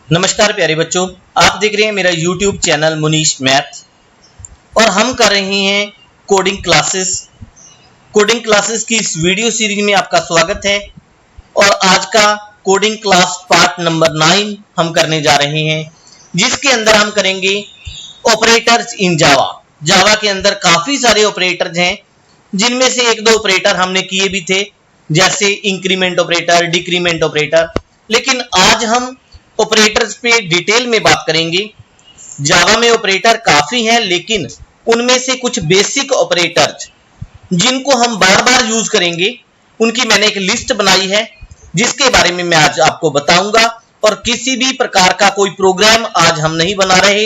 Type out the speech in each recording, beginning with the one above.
नमस्कार प्यारे बच्चों, आप देख रहे हैं मेरा YouTube चैनल मुनीश मैथ और हम कर रहे हैं कोडिंग क्लासेस। कोडिंग क्लासेस की इस वीडियो सीरीज में आपका स्वागत है और आज का कोडिंग क्लास पार्ट नंबर 9 हम करने जा रहे हैं, जिसके अंदर हम करेंगे ऑपरेटर्स इन जावा। जावा के अंदर काफी सारे ऑपरेटर्स हैं, जिनमें से एक दो ऑपरेटर हमने किए भी थे, जैसे इंक्रीमेंट ऑपरेटर, डिक्रीमेंट ऑपरेटर। लेकिन आज हम ऑपरेटर्स पे डिटेल में बात करेंगे। जावा में ऑपरेटर काफी हैं, लेकिन उनमें से कुछ बेसिक ऑपरेटर्स जिनको हम बार बार यूज करेंगे, उनकी मैंने एक लिस्ट बनाई है, जिसके बारे में मैं आज आपको बताऊंगा। और किसी भी प्रकार का कोई प्रोग्राम आज हम नहीं बना रहे,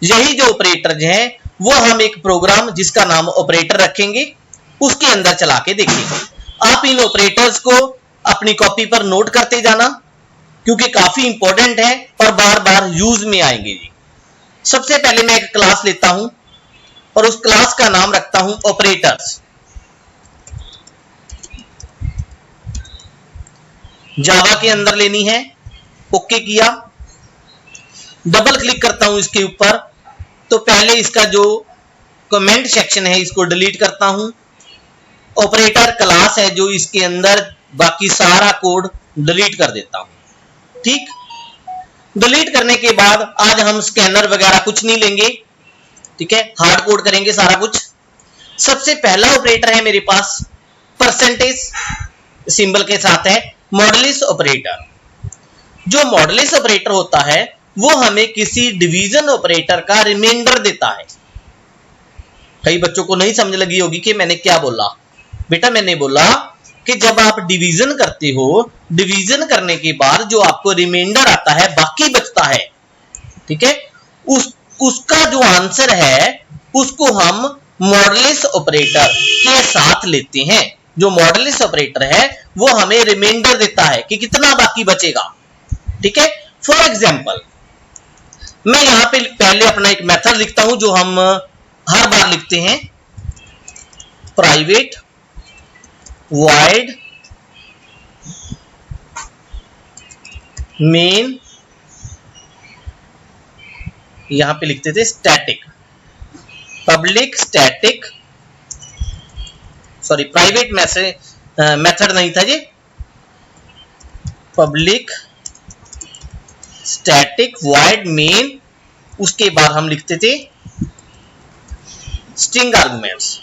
यही जो ऑपरेटर्स हैं वो हम एक प्रोग्राम जिसका नाम ऑपरेटर रखेंगे, उसके अंदर चला के देखेंगे। आप इन ऑपरेटर्स को अपनी कॉपी पर नोट करते जाना, क्योंकि काफी इंपॉर्टेंट है और बार बार यूज में आएंगे जी। सबसे पहले मैं एक क्लास लेता हूं और उस क्लास का नाम रखता हूं ऑपरेटर्स। जावा के अंदर लेनी है, ओके किया, डबल क्लिक करता हूं इसके ऊपर, तो पहले इसका जो कमेंट सेक्शन है इसको डिलीट करता हूं। ऑपरेटर क्लास है जो इसके अंदर, बाकी सारा कोड डिलीट कर देता हूं। ठीक, डिलीट करने के बाद आज हम स्कैनर वगैरह कुछ नहीं लेंगे, ठीक है, हार्ड कोड करेंगे सारा कुछ। सबसे पहला ऑपरेटर है मेरे पास परसेंटेज सिंबल के साथ है मॉडुलस ऑपरेटर। जो मॉडुलस ऑपरेटर होता है वो हमें किसी डिवीजन ऑपरेटर का रिमाइंडर देता है। कई बच्चों को नहीं समझ लगी होगी कि मैंने क्या बोला। बेटा मैंने बोला कि जब आप डिवीजन करते हो, डिवीजन करने के बाद जो आपको रिमाइंडर आता है, बाकी बचता है, ठीक है, उसका जो आंसर है उसको हम मॉडुलस ऑपरेटर के साथ लेते हैं। जो मॉडुलस ऑपरेटर है वो हमें रिमाइंडर देता है कि कितना बाकी बचेगा, ठीक है। फॉर एग्जांपल मैं यहां पे पहले अपना एक मेथड लिखता हूं जो हम हर बार लिखते हैं, प्राइवेट void मेन, यहां पे लिखते थे static, public static, sorry private method नहीं था ये, पब्लिक स्टैटिक void मेन। उसके बाद हम लिखते थे स्ट्रिंग आर्गुमेंट्स,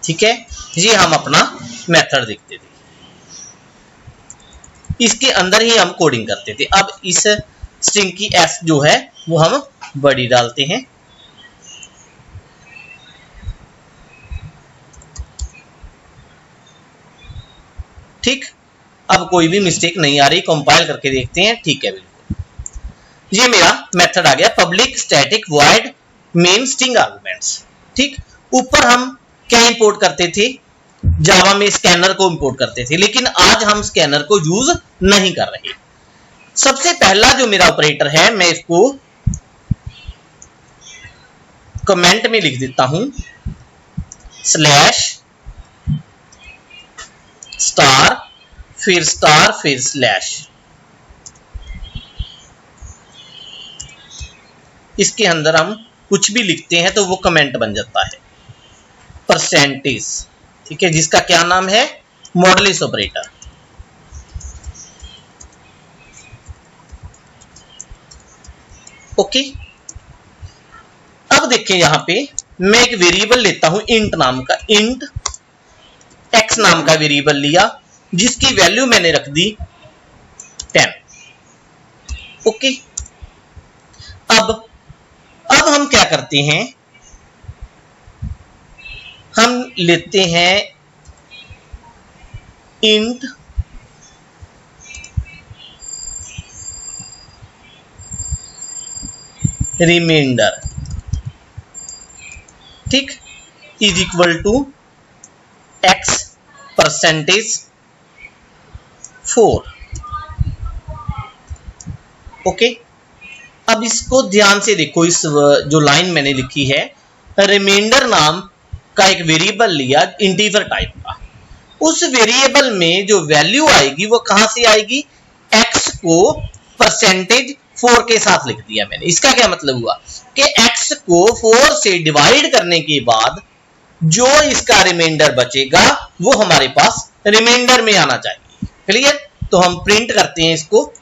ठीक है। ये हम अपना मेथड लिखते थे, इसके अंदर ही हम कोडिंग करते थे। अब इस स्ट्रिंग की एस जो है वो हम बड़ी डालते हैं, ठीक। अब कोई भी मिस्टेक नहीं आ रही, कंपाइल करके देखते हैं, ठीक है बिल्कुल। ये मेरा मेथड आ गया, public static void main string arguments, ठीक। ऊपर हम क्या इंपोर्ट करते थे, जावा में स्कैनर को इंपोर्ट करते थे, लेकिन आज हम स्कैनर को यूज नहीं कर रहे। सबसे पहला जो मेरा ऑपरेटर है, मैं इसको कमेंट में लिख देता हूं, स्लैश स्टार फिर स्लैश। इसके अंदर हम कुछ भी लिखते हैं तो वो कमेंट बन जाता है। परसेंटेज, ठीक है, जिसका क्या नाम है, मॉडुलस ऑपरेटर। ओके, अब देखिए यहां पे मैं एक वेरिएबल लेता हूं इंट नाम का, इंट एक्स नाम का वेरिएबल लिया, जिसकी वैल्यू मैंने रख दी 10। ओके, अब हम क्या करते हैं, हम लेते हैं इंट रिमाइंडर, ठीक, is equal to x percentage 4। Okay, अब इसको ध्यान से देखो, इस जो लाइन मैंने लिखी है, रिमाइंडर नाम का एक वेरिएबल लिया इंटीजर टाइप का, उस वेरिएबल में जो वैल्यू आएगी वो कहां से आएगी, x को परसेंटेज 4 के साथ लिख दिया मैंने। इसका क्या मतलब हुआ कि x को 4 से डिवाइड करने के बाद जो इसका रिमाइंडर बचेगा वो हमारे पास रिमाइंडर में आना चाहिए। क्लियर? तो हम प्रिंट करते हैं इसको,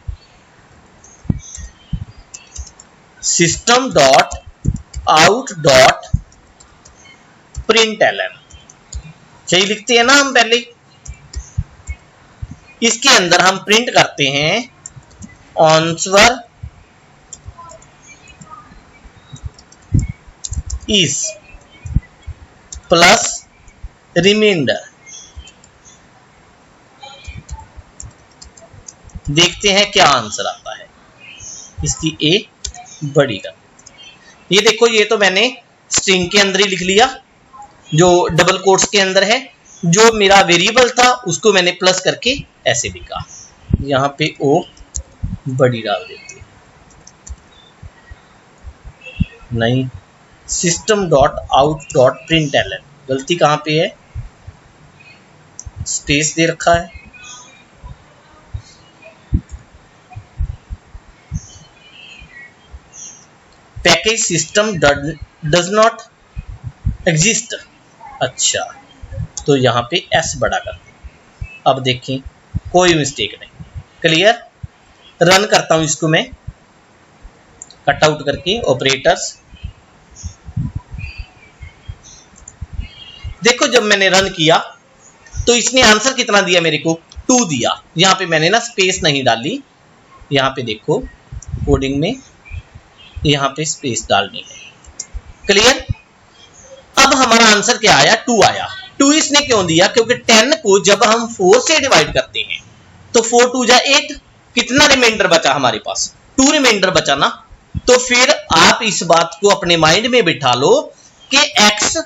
system dot out dot println, सही लिखते हैं ना हम पहले। इसके अंदर हम प्रिंट करते हैं आंसर इज प्लस रिमाइंडर। देखते हैं क्या आंसर आता है। इसकी ए बड़ी कर, ये देखो ये तो मैंने स्ट्रिंग के अंदर ही लिख लिया जो डबल कोट्स के अंदर है। जो मेरा वेरिएबल था उसको मैंने प्लस करके ऐसे लिखा, यहां पे ओ बड़ी डाल देते हैं। नहीं, system dot out dot println, गलती कहां पे है, स्पेस दे रखा है। Package system does not exist. अच्छा, तो यहां पे एस बड़ा करते हैं। अब देखें कोई मिस्टेक नहीं। क्लियर? रन करता हूं इसको मैं कट आउट करके ऑपरेटर्स। देखो जब मैंने रन किया तो इसने आंसर कितना दिया मेरे को, 2 दिया। यहां पे मैंने ना स्पेस नहीं डाली, यहां पे देखो कोडिंग में यहां पे स्पेस डालनी है। क्लियर? अब हमारा आंसर क्या आया, 2 आया। 2 इसने क्यों दिया, क्योंकि 10 को जब हम 4 से डिवाइड करते हैं तो 4 2 जा 8, कितना रिमाइंडर बचा हमारे पास, 2 रिमाइंडर बचा ना। तो फिर आप इस बात को अपने माइंड में बिठा लो कि x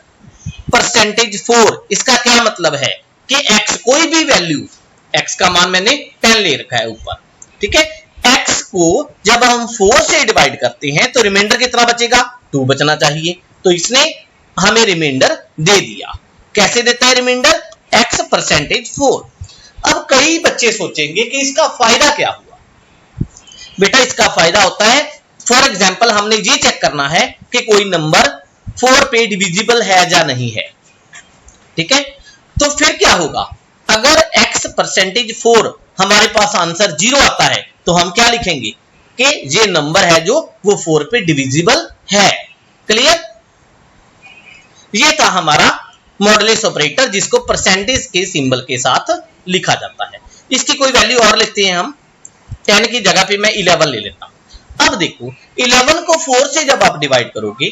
परसेंटेज 4, इसका क्या मतलब है कि x कोई भी वैल्यू, x का मान मैंने 10 ले रखा है ऊपर, ठीक है। x को जब हम 4 से डिवाइड करते हैं तो रिमाइंडर कितना बचेगा, 2 बचना चाहिए। तो इसने हमें रिमाइंडर दे दिया। कैसे देता है रिमाइंडर, x परसेंटेज 4। अब कई बच्चे सोचेंगे कि इसका फायदा क्या हुआ। बेटा इसका फायदा होता है, फॉर एग्जांपल हमने ये चेक करना है कि कोई नंबर 4 पे डिविजिबल है या नहीं है, ठीक है। तो फिर क्या होगा, अगर x परसेंटेज 4 हमारे पास आंसर 0 आता है तो हम क्या लिखेंगे कि ये नंबर है जो वो 4 पे डिविजिबल है। क्लियर? ये था हमारा मॉडुलस ऑपरेटर जिसको परसेंटेज के सिंबल के साथ लिखा जाता है। इसकी कोई वैल्यू और लिखते हैं हम, 10 की जगह पे मैं 11 ले लेता हूं। अब देखो 11 को 4 से जब आप डिवाइड करोगे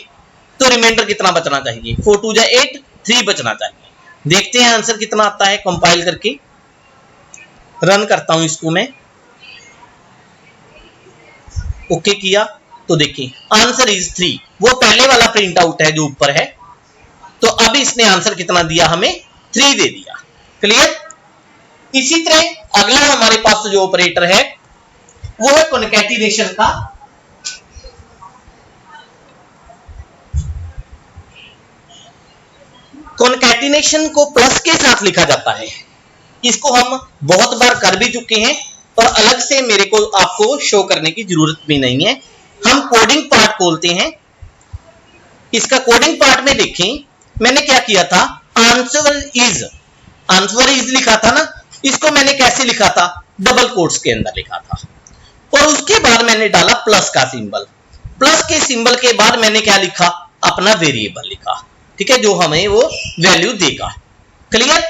तो रिमाइंडर कितना बचना चाहिए, 4 2 जा 8, 3 बचना चाहिए। देखते हैं आंसर कितना आता है। कंपाइल करके रन करता हूं इसको मैं, ओके किया तो देखिए आंसर इज 3। वो पहले वाला प्रिंट आउट है जो ऊपर है। तो अब इसने आंसर कितना दिया, हमें 3 दे दिया। क्लियर? इसी तरह अगला हमारे पास जो ऑपरेटर है वो है कॉन्कैटिनेशन का। कॉन्कैटिनेशन को प्लस के साथ लिखा जाता है। इसको हम बहुत बार कर भी चुके हैं और अलग से मेरे को आपको शो करने की जरूरत भी नहीं है। हम कोडिंग पार्ट खोलते हैं। इसका कोडिंग पार्ट में देखें मैंने क्या किया था, आंसर इज लिखा था ना, इसको मैंने कैसे लिखा था, डबल कोट्स के अंदर लिखा था। और उसके बाद मैंने डाला प्लस का सिंबल। प्लस के सिंबल के बाद मैंने क्या लिखा, अपना वेरिएबल लिखा, ठीक है, जो हमें वो वैल्यू देगा। क्लियर?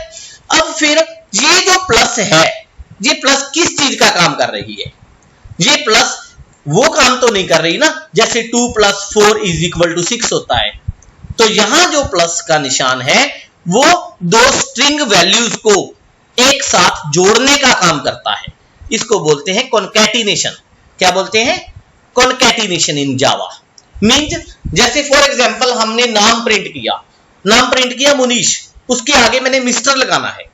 अब फिर ये जो प्लस है, ये प्लस किस चीज का काम कर रही है, ये प्लस वो काम तो नहीं कर रही ना जैसे 2 + 4 = 6 होता है। तो यहां जो प्लस का निशान है वो 2 स्ट्रिंग वैल्यूज को एक साथ जोड़ने का काम करता है। इसको बोलते हैं कॉन्कैटिनेशन। क्या बोलते हैं, कॉन्कैटिनेशन इन जावा। मींस जैसे फॉर एग्जांपल हमने नाम प्रिंट किया मुनीश, उसके आगे मैंने मिस्टर लगाना है।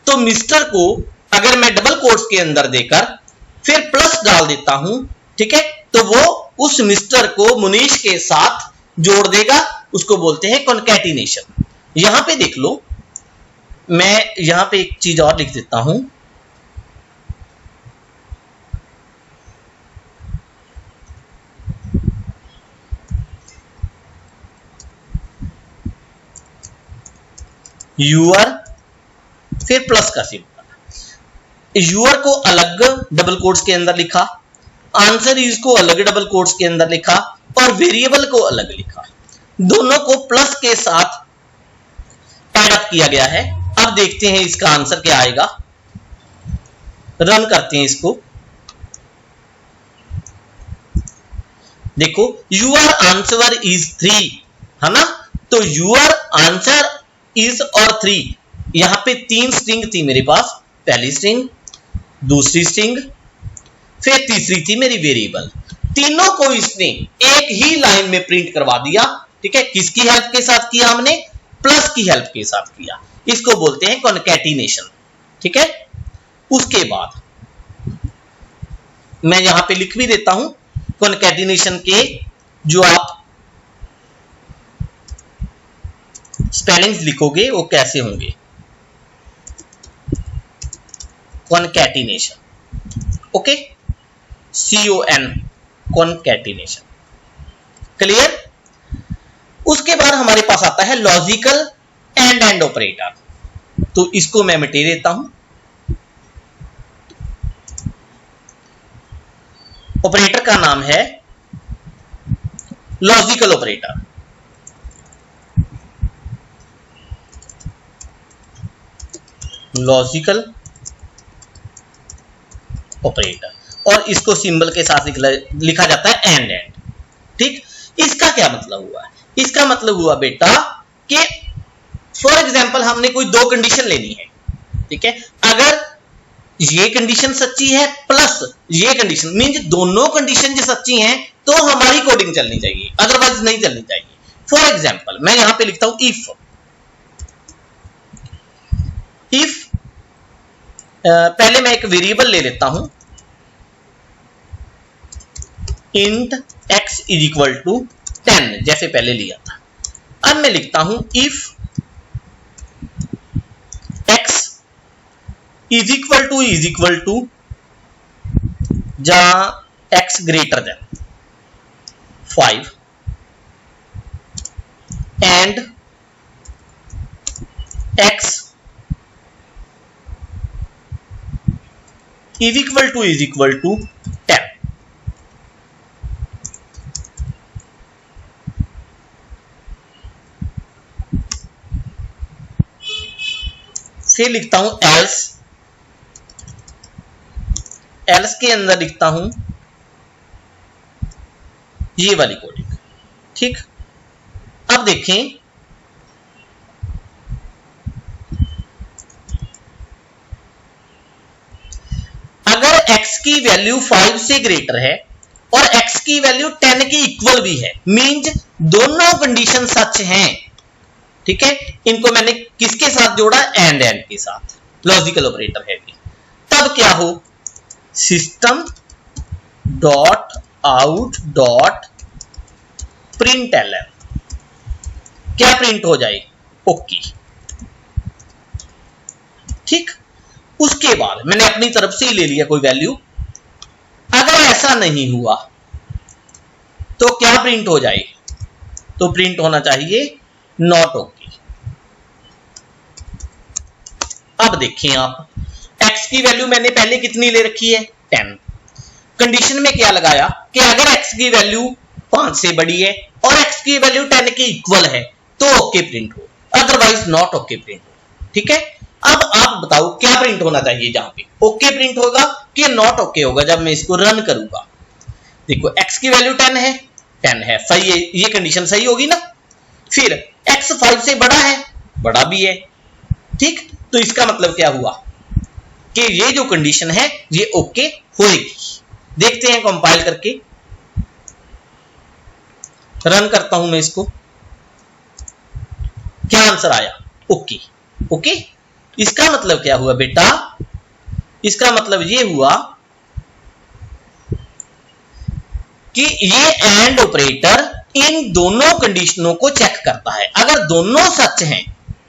तो मिस्टर को अगर मैं डबल कोट्स के अंदर देकर फिर प्लस डाल देता हूं, ठीक है, तो वो उस मिस्टर को मुनीश के साथ जोड़ देगा। उसको बोलते हैं कॉन्कैटिनेशन। यहां पे देख लो मैं यहां पे एक चीज और लिख देता हूं, यूआर फिर प्लस का सिंबल। यूआर को अलग डबल कोट्स के अंदर लिखा, आंसर इज को अलग डबल कोट्स के अंदर लिखा और वेरिएबल को अलग लिखा। दोनों को प्लस के साथ ऐड अप किया गया है। अब देखते हैं इसका आंसर क्या आएगा। रन करते हैं इसको। देखो यूआर आंसर इज 3 है ना, तो यूआर आंसर इज और 3, यहां पे 3 स्ट्रिंग थी मेरे पास, पहली स्ट्रिंग, दूसरी स्ट्रिंग, फिर तीसरी थी मेरी वेरिएबल। तीनों को इसने एक ही लाइन में प्रिंट करवा दिया। ठीक है, किसकी हेल्प के साथ किया हमने? प्लस की हेल्प के साथ किया। इसको बोलते हैं कॉन्कैटिनेशन। ठीक है, उसके बाद मैं यहां पे लिख भी देता हूं कॉन्कैटिनेशन के जो आप स्पेलिंग्स लिखोगे वो कैसे होंगे। Concatenation, okay, CON, concatenation, clear. उसके बाद हमारे पास आता है लॉजिकल एंड ऑपरेटर, तो इसको मैं मिटा देता हूं। ऑपरेटर का नाम है लॉजिकल ऑपरेटर। लॉजिकल ऑपरेटर, और इसको सिंबल के साथ लिखा जाता है एंड। ठीक, इसका क्या मतलब हुआ? इसका मतलब हुआ बेटा कि फॉर एग्जांपल हमने कोई दो कंडीशन लेनी है। ठीक है, अगर ये कंडीशन सच्ची है प्लस ये कंडीशन, मींस दोनों कंडीशन जो सच्ची हैं तो हमारी कोडिंग चलनी चाहिए, अदरवाइज नहीं चलनी चाहिए। फॉर एग्जांपल मैं यहां पे लिखता हूं इफ पहले मैं एक वेरिएबल ले लेता हूं, int x is equal to 10 जैसे पहले लिया था। अब मैं लिखता हूं if x is equal to जहां x greater than 5 and x is equal to 10। फिर लिखता हूं एल्स के अंदर लिखता हूं ये वाली कोडिंग। ठीक, अब देखें अगर x की वैल्यू 5 से ग्रेटर है और x की वैल्यू 10 के इक्वल भी है, मींस दोनों कंडीशन सच हैं। ठीक है, इनको मैंने किसके साथ जोड़ा? एंड के साथ, लॉजिकल ऑपरेटर है भी। तब क्या हो? System dot out dot println, क्या प्रिंट हो जाए? ओके। ठीक, उसके बाद मैंने अपनी तरफ से ही ले लिया कोई वैल्यू। अगर ऐसा नहीं हुआ तो क्या प्रिंट हो जाए? तो प्रिंट होना चाहिए नॉट ओके। अब देखें आप, x की वैल्यू मैंने पहले कितनी ले रखी है? 10। कंडीशन में क्या लगाया कि अगर x की वैल्यू 5 से बड़ी है और x की वैल्यू 10 के इक्वल है तो ओके प्रिंट हो, अदरवाइज नॉट ओके प्रिंट हो। ठीक है, अब आप बताओ क्या प्रिंट होना चाहिए? जहां पे ओके प्रिंट होगा कि नॉट ओके होगा जब मैं इसको रन करूंगा। देखो x की वैल्यू 10 है, सही है, ये कंडीशन सही होगी ना। फिर x 5 से बड़ा है, बड़ा भी है। ठीक, तो इसका मतलब क्या हुआ कि ये जो कंडीशन है ये ओके होएगी। देखते हैं कंपाइल करके, रन करता हूं मैं इसको, क्या आंसर आया? ओके। ओके, इसका मतलब क्या हुआ बेटा? इसका मतलब ये हुआ कि ये एंड ऑपरेटर इन दोनों कंडीशनों को चेक करता है। अगर दोनों सच हैं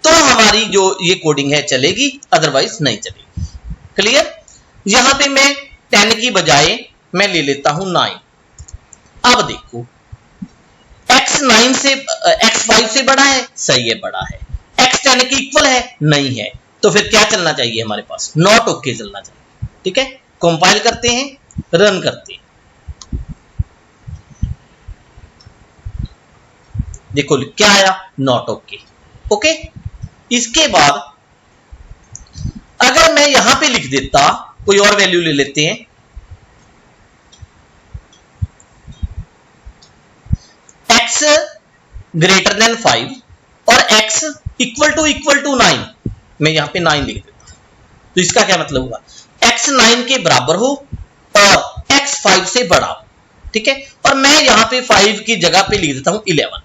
तो हमारी जो ये कोडिंग है चलेगी, अदरवाइज नहीं चलेगी। क्लियर? यहां पे मैं 10 की बजाय मैं ले लेता हूं 9। अब देखो x 5 से बड़ा है, सही है, बड़ा है। x 10 के इक्वल है, नहीं है। तो फिर क्या चलना चाहिए हमारे पास? नॉट ओके चलना चाहिए। ठीक है, कंपाइल करते हैं, रन करते हैं। देखो क्या आया? Not okay. ओके, इसके बाद अगर मैं यहां पे लिख देता, कोई और वैल्यू ले लेते हैं, x ग्रेटर देन 5 और x इक्वल टू 9, मैं यहां पे 9 लिख देता। तो इसका क्या मतलब हुआ? x 9 के बराबर हो और x 5 से बड़ा हो। ठीक है, और मैं यहां पे 5 की जगह पे लिख देता हूं 11।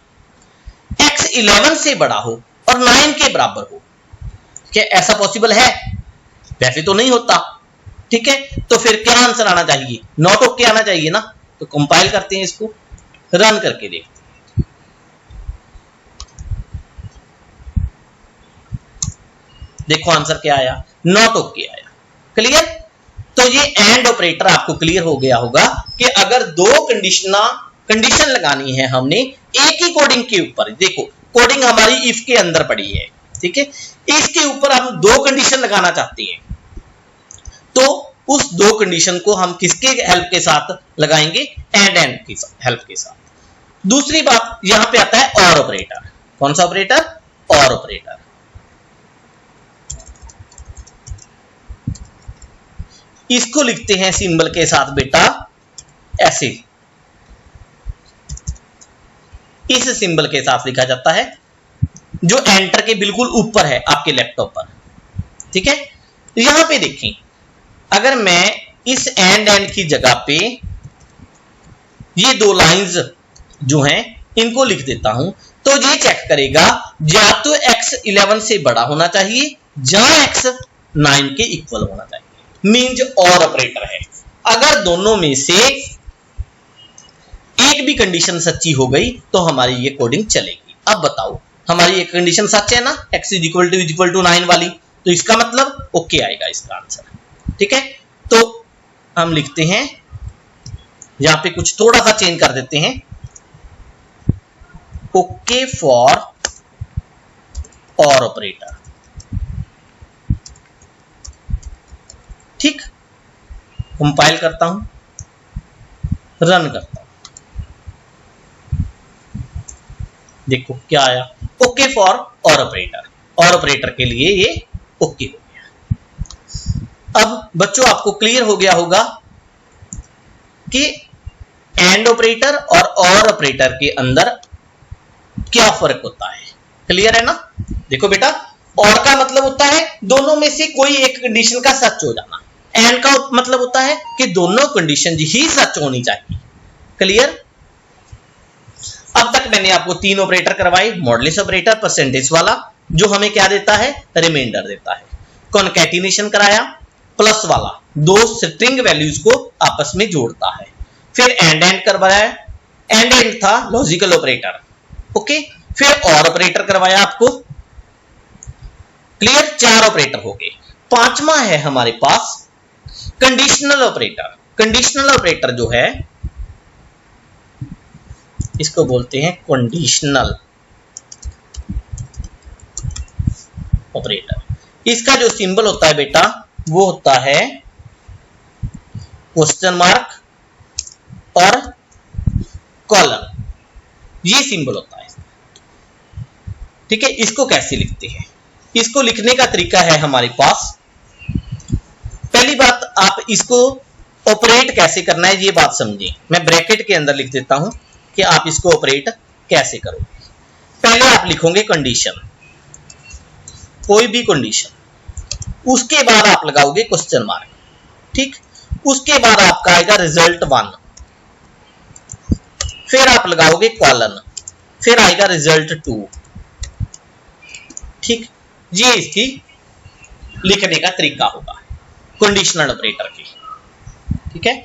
x 11 से बड़ा हो और 9 के बराबर हो। क्या ऐसा पॉसिबल है? वैसे तो नहीं होता। ठीक है, तो फिर क्या आंसर आना चाहिए? नॉट ओके आना चाहिए ना। तो कंपाइल करते हैं, इसको रन करके देखते हैं। देखो आंसर क्या आया? नॉट ओके आया। क्लियर? तो ये एंड ऑपरेटर आपको क्लियर हो गया होगा कि अगर दो कंडीशन लगानी है हमने एक ही कोडिंग के ऊपर। देखो कोडिंग हमारी इफ के अंदर पड़ी है, ठीक है, इसके ऊपर हम दो कंडीशन लगाना चाहते हैं, तो उस दो कंडीशन को हम किसके हेल्प के साथ लगाएंगे? एंड की हेल्प के साथ। दूसरी बात यहां पे आता है और ऑपरेटर। कौन सा ऑपरेटर? और ऑपरेटर। इसको लिखते हैं सिंबल के साथ बेटा ऐसे, इस सिंबल के साथ लिखा जाता है, जो एंटर के बिल्कुल ऊपर है आपके लैपटॉप पर। ठीक है, यहां पे देखें, अगर मैं इस एंड की जगह पे ये दो लाइंस जो हैं इनको लिख देता हूं, तो ये चेक करेगा या तो x 11 से बड़ा होना चाहिए या x 9 के इक्वल होना चाहिए। मीन्स और ऑपरेटर है। अगर दोनों में से एक भी कंडीशन सच्ची हो गई तो हमारी ये कोडिंग चलेगी। अब बताओ, हमारी एक कंडीशन सच है ना, x इक्वल टू 9 वाली, तो इसका मतलब ओके आएगा इसका आंसर। ठीक है, तो हम लिखते हैं, यहां पे कुछ थोड़ा सा चेंज कर देते हैं, ओके फॉर और ऑपरेटर। ठीक, कंपाइल करता हूं, रन करता हूं, देखो क्या आया? ओके फॉर और ऑपरेटर। और ऑपरेटर के लिए ये ओके हो गया। अब बच्चों आपको क्लियर हो गया होगा कि एंड ऑपरेटर और ऑपरेटर के अंदर क्या फर्क होता है। क्लियर है ना? देखो बेटा, और का मतलब होता है दोनों में से कोई एक कंडीशन का सच हो जाना। एंड का मतलब होता है कि दोनों कंडीशन ही सच होनी चाहिए। क्लियर? अब तक मैंने आपको तीन ऑपरेटर करवाए, मॉडुलस ऑपरेटर परसेंटेज वाला जो हमें क्या देता है? रिमाइंडर देता है। कॉन्कैटिनेशन कराया प्लस वाला, दो स्ट्रिंग वैल्यूज को आपस में जोड़ता है। फिर एंड करवाया, एंड था लॉजिकल ऑपरेटर। ओके, फिर और ऑपरेटर करवाया आपको। क्लियर? चार ऑपरेटर हो गए। पांचवा है हमारे पास कंडीशनल ऑपरेटर। कंडीशनल ऑपरेटर जो है इसको बोलते हैं कंडीशनल ऑपरेटर। इसका जो सिंबल होता है बेटा वो होता है क्वेश्चन मार्क और कॉलम, ये सिंबल होता है। ठीक है, इसको कैसे लिखते हैं? इसको लिखने का तरीका है हमारे पास। पहली बात, आप इसको ऑपरेट कैसे करना है ये बात समझिए। मैं ब्रैकेट के अंदर लिख देता हूं कि आप इसको ऑपरेट कैसे करोगे। पहले आप लिखोगे कंडीशन, कोई भी कंडीशन, उसके बाद आप लगाओगे क्वेश्चन मार्क। ठीक, उसके बाद आपका आएगा रिजल्ट 1, फिर आप लगाओगे कॉलन, फिर आएगा रिजल्ट 2। ठीक, ये इसकी लिखने का तरीका होगा कंडीशनल ऑपरेटर की। ठीक है,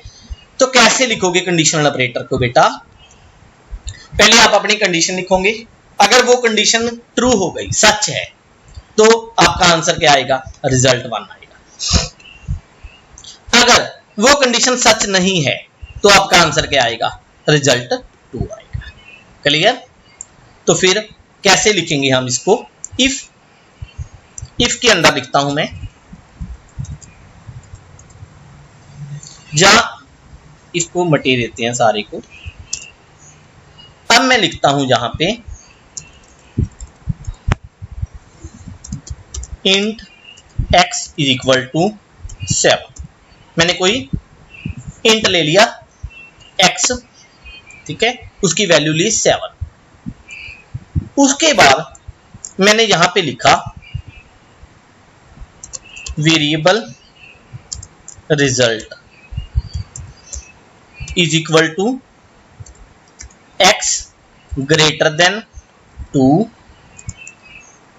तो कैसे लिखोगे कंडीशनल ऑपरेटर को बेटा? पहले आप अपनी कंडीशन लिखोगे। अगर वो कंडीशन ट्रू हो गई, सच है, तो आपका आंसर क्या आएगा, रिजल्ट 1 आएगा। अगर वो कंडीशन सच नहीं है तो आपका आंसर क्या आएगा, रिजल्ट 2 आएगा। क्लियर? तो फिर कैसे लिखेंगे हम इसको, इफ के अंदर लिखता हूं मैं, जहां इसको मटे देते हैं सारे को। अब मैं लिखता हूं जहां पे int x is equal to 7। मैंने कोई इंट ले लिया x, ठीक है, उसकी वैल्यू ली 7। उसके बाद मैंने यहां पे लिखा variable result is equal to x greater than 2।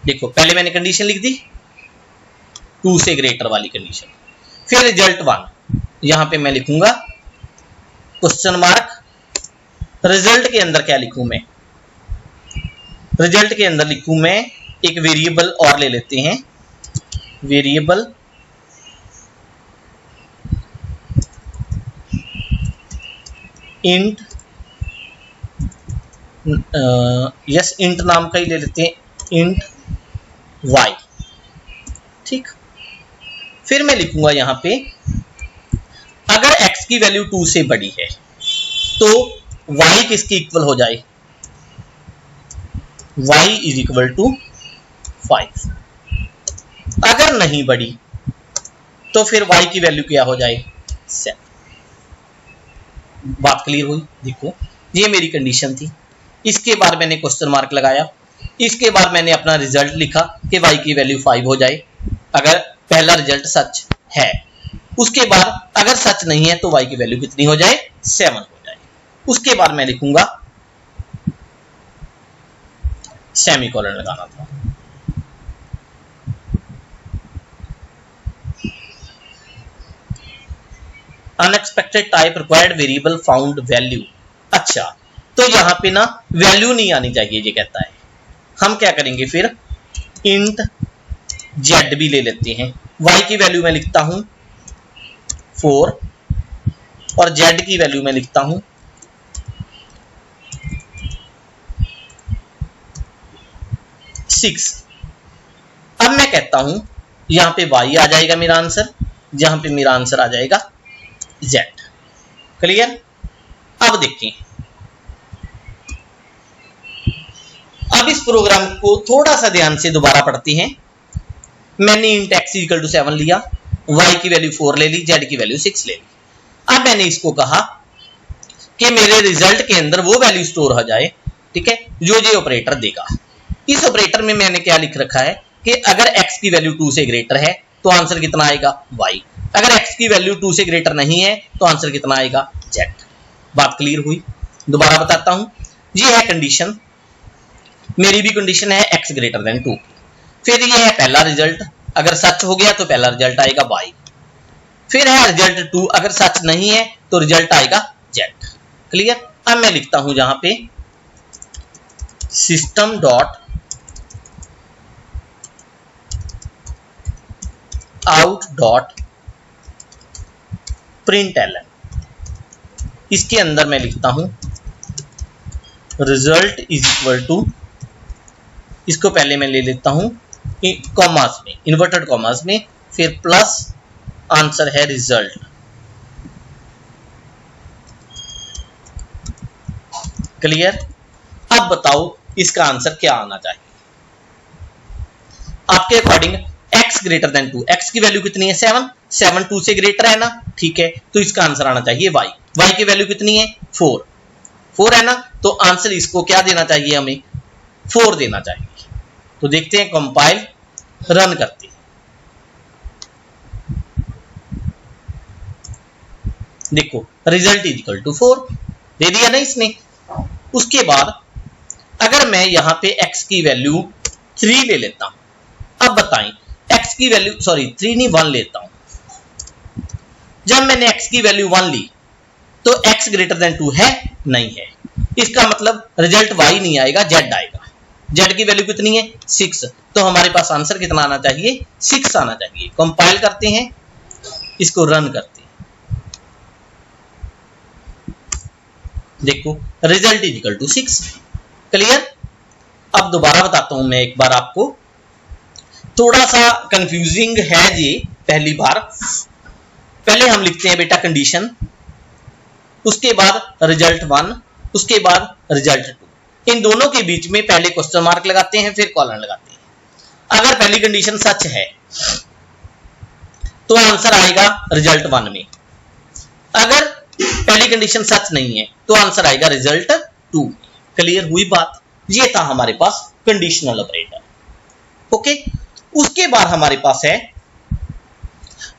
देखो पहले मैंने कंडीशन लिख दी 2 से ग्रेटर वाली कंडीशन, फिर रिजल्ट 1। यहां पे मैं लिखूंगा क्वेश्चन मार्क। रिजल्ट के अंदर क्या लिखूं मैं, रिजल्ट के अंदर लिखूं मैं एक वेरिएबल और ले लेते हैं, वेरिएबल इंट, यस इंट नाम का ही ले लेते हैं, इंट y। ठीक, फिर मैं लिखूंगा यहां पे अगर x की वैल्यू 2 से बड़ी है तो y किसके इक्वल हो जाए, y इज इक्वल टू 5। अगर नहीं बड़ी तो फिर y की वैल्यू क्या हो जाए, 7। बात क्लियर हुई? देखो ये मेरी कंडीशन थी, इसके बाद मैंने क्वेश्चन मार्क लगाया, इसके बाद मैंने अपना रिजल्ट लिखा कि y की वैल्यू 5 हो जाए अगर पहला रिजल्ट सच है। उसके बाद अगर सच नहीं है तो y की वैल्यू कितनी हो जाए, 7 हो जाए। उसके बाद मैं लिखूंगा सेमीकोलन लगाना था, unexpected type required variable found value. अच्छा, तो यहां पे ना वैल्यू नहीं आनी चाहिए, ये कहता है। हम क्या करेंगे फिर, इंट z भी ले लेते हैं। y की वैल्यू मैं लिखता हूं 4 और z की वैल्यू मैं लिखता हूं 6। अब मैं कहता हूं यहां पे y आ जाएगा मेरा आंसर, जहां पे मेरा आंसर आ जाएगा z। क्लियर? अब देखें, अब इस प्रोग्राम को थोड़ा सा ध्यान से दोबारा पढ़ते हैं। मैंने इंट x इक्वल टू 7 लिया, y की वैल्यू 4 ले ली, z की वैल्यू 6 ले ली। अब मैंने इसको कहा कि मेरे रिजल्ट के अंदर वो वैल्यू स्टोर हो जाए, ठीक है, जो ये ऑपरेटर देगा। इस ऑपरेटर में मैंने क्या लिख रखा है कि अगर x की वैल्यू 2 से ग्रेटर है तो आंसर कितना आएगा, y। अगर x की वैल्यू 2 से ग्रेटर नहीं है तो आंसर कितना आएगा, z। बात क्लियर हुई? दोबारा बताता हूं, ये है कंडीशन, मेरी भी कंडीशन है x ग्रेटर देन 2। फिर ये है पहला रिजल्ट, अगर सच हो गया तो पहला रिजल्ट आएगा y। फिर है रिजल्ट 2, अगर सच नहीं है तो रिजल्ट आएगा z। क्लियर? अब मैं लिखता हूं जहां पे system dot out dot println, इसके अंदर मैं लिखता हूं रिजल्ट इज इक्वल टू, इसको पहले मैं ले लेता हूं कॉमास में, इन्वर्टेड कॉमास में, फिर प्लस आंसर है रिजल्ट। क्लियर? अब बताओ इसका आंसर क्या आना चाहिए आपके according. x greater than 2, x की वैल्यू कितनी है, 7, 7 2 से ग्रेटर है ना, ठीक है, तो इसका आंसर आना चाहिए y। y की वैल्यू कितनी है, 4, 4 है ना, तो आंसर इसको क्या देना चाहिए, हमें 4 देना चाहिए। तो देखते हैं, कंपाइल रन करते हैं। देखो रिजल्ट इज इक्वल टू 4 दे दिया ना इसने। उसके बाद अगर मैं यहां पे x की वैल्यू 3 ले लेता हूं, अब बताएं x की वैल्यू, सॉरी 3 नहीं 1 लेता हूं। जब मैंने x की वैल्यू 1 ली तो x ग्रेटर देन 2 है, नहीं है, इसका मतलब रिजल्ट y नहीं आएगा, z आएगा। z की वैल्यू कितनी है 6, तो हमारे पास आंसर कितना आना चाहिए 6 आना चाहिए। कंपाइल करते हैं, इसको रन करते हैं, देखो result is equal to 6। Clear. अब दोबारा बताता हूं मैं एक बार आपको, थोड़ा सा कंफ्यूजिंग है ये पहली बार। पहले हम लिखते हैं बेटा कंडीशन, उसके बाद रिजल्ट 1, उसके बाद रिजल्ट 2। इन दोनों के बीच में पहले क्वेश्चन मार्क लगाते हैं, फिर कॉलन लगाते हैं। अगर पहली कंडीशन सच है तो आंसर आएगा रिजल्ट 1 में, अगर पहली कंडीशन सच नहीं है तो आंसर आएगा रिजल्ट 2 में। क्लियर हुई बात। ये था हमारे पास कंडीशनल ऑपरेटर। ओके, उसके बाद हमारे पास है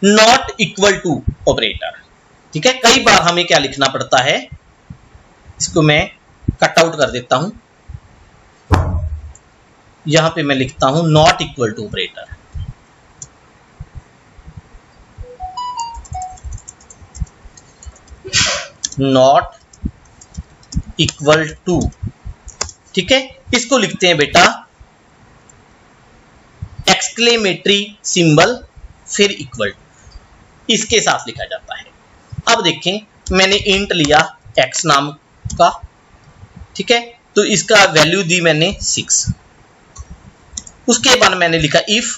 नॉट इक्वल टू ऑपरेटर। ठीक है, कई बार हमें क्या लिखना पड़ता है, इसको मैं कट आउट कर देता हूं, यहां पे मैं लिखता हूं not equal to operator. Not equal to, ठीक है, इसको लिखते हैं बेटा एक्सक्लेमेटरी सिंबल फिर इक्वल टू, इसके साथ लिखा जाता है। अब देखें, मैंने इंट लिया x नाम का, ठीक है, तो इसका वैल्यू दी मैंने 6। उसके बाद मैंने लिखा इफ,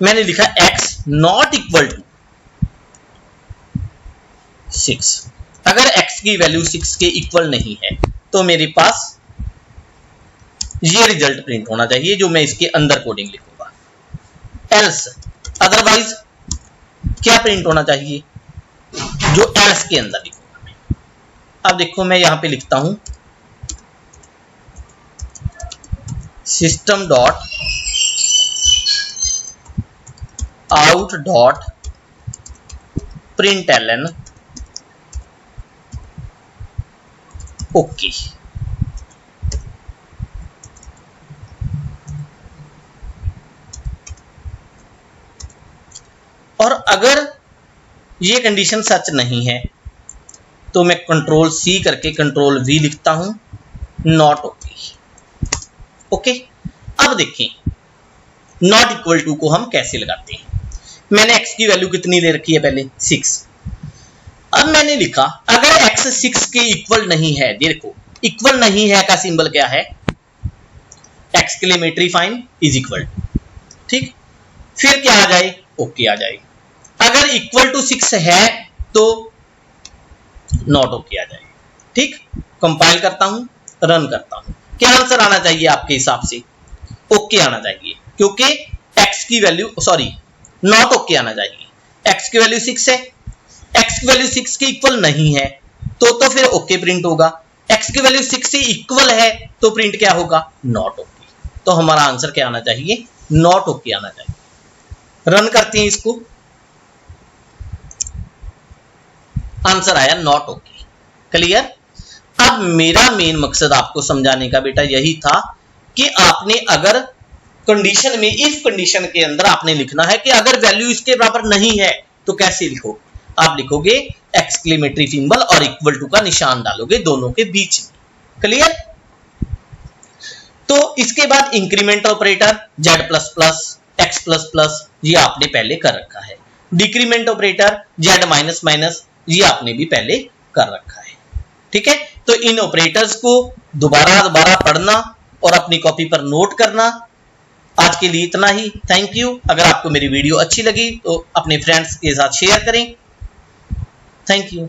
मैंने लिखा x नॉट इक्वल टू 6। अगर x की वैल्यू 6 के इक्वल नहीं है तो मेरे पास ये रिजल्ट प्रिंट होना चाहिए जो मैं इसके अंदर कोडिंग लिखूंगा। एल्स, अदरवाइज क्या प्रिंट होना चाहिए, जो एल्स के अंदर लिखूंगा। अब देखो मैं यहां पे लिखता हूं system dot out dot print LN okay. और अगर ये कंडीशन सच नहीं है तो मैं कंट्रोल सी करके कंट्रोल वी लिखता हूं, नॉट ओके। ओके, अब देखें नॉट इक्वल टू को हम कैसे लगाते हैं। मैंने x की वैल्यू कितनी ले रखी है पहले 6। अब मैंने लिखा अगर x 6 के इक्वल नहीं है, देखो इक्वल नहीं है का सिंबल क्या है, exclamatory fine is equal to, ठीक, फिर क्या आ जाए ओके आ जाए। अगर इक्वल टू 6 है तो नॉट ओके आ जाए। ठीक, कंपाइल करता हूं, रन करता हूं, क्या आंसर आना चाहिए आपके हिसाब से, ओके आना चाहिए, क्योंकि x की वैल्यू सॉरी नॉट ओके आना चाहिए। x की वैल्यू 6 है, x की वैल्यू 6 के इक्वल नहीं है तो फिर ओके प्रिंट होगा। x की वैल्यू 6 से इक्वल है तो प्रिंट क्या होगा, नॉट ओके। तो हमारा आंसर क्या आना चाहिए, नॉट ओके आना चाहिए। रन करते हैं इसको, आंसर आया नॉट ओके। क्लियर। अब मेरा मेन मकसद आपको समझाने का बेटा यही था कि आपने अगर कंडीशन में, इफ कंडीशन के अंदर आपने लिखना है कि अगर वैल्यू इसके बराबर नहीं है तो कैसे लिखो, आप लिखोगे एक्सक्लेमेटरी सिंबल और इक्वल टू का निशान डालोगे दोनों के बीच में। क्लियर। तो इसके बाद increment operator z plus plus x plus plus ये आपने पहले कर रखा है। Decrement operator z minus minus ये आपने भी पहले कर रखा है। ठीक है, तो इन ऑपरेटर्स को दोबारा पढ़ना और अपनी कॉपी पर नोट करना। आज के लिए इतना ही, थैंक यू। अगर आपको मेरी वीडियो अच्छी लगी तो अपने फ्रेंड्स के साथ शेयर करें। Thank you.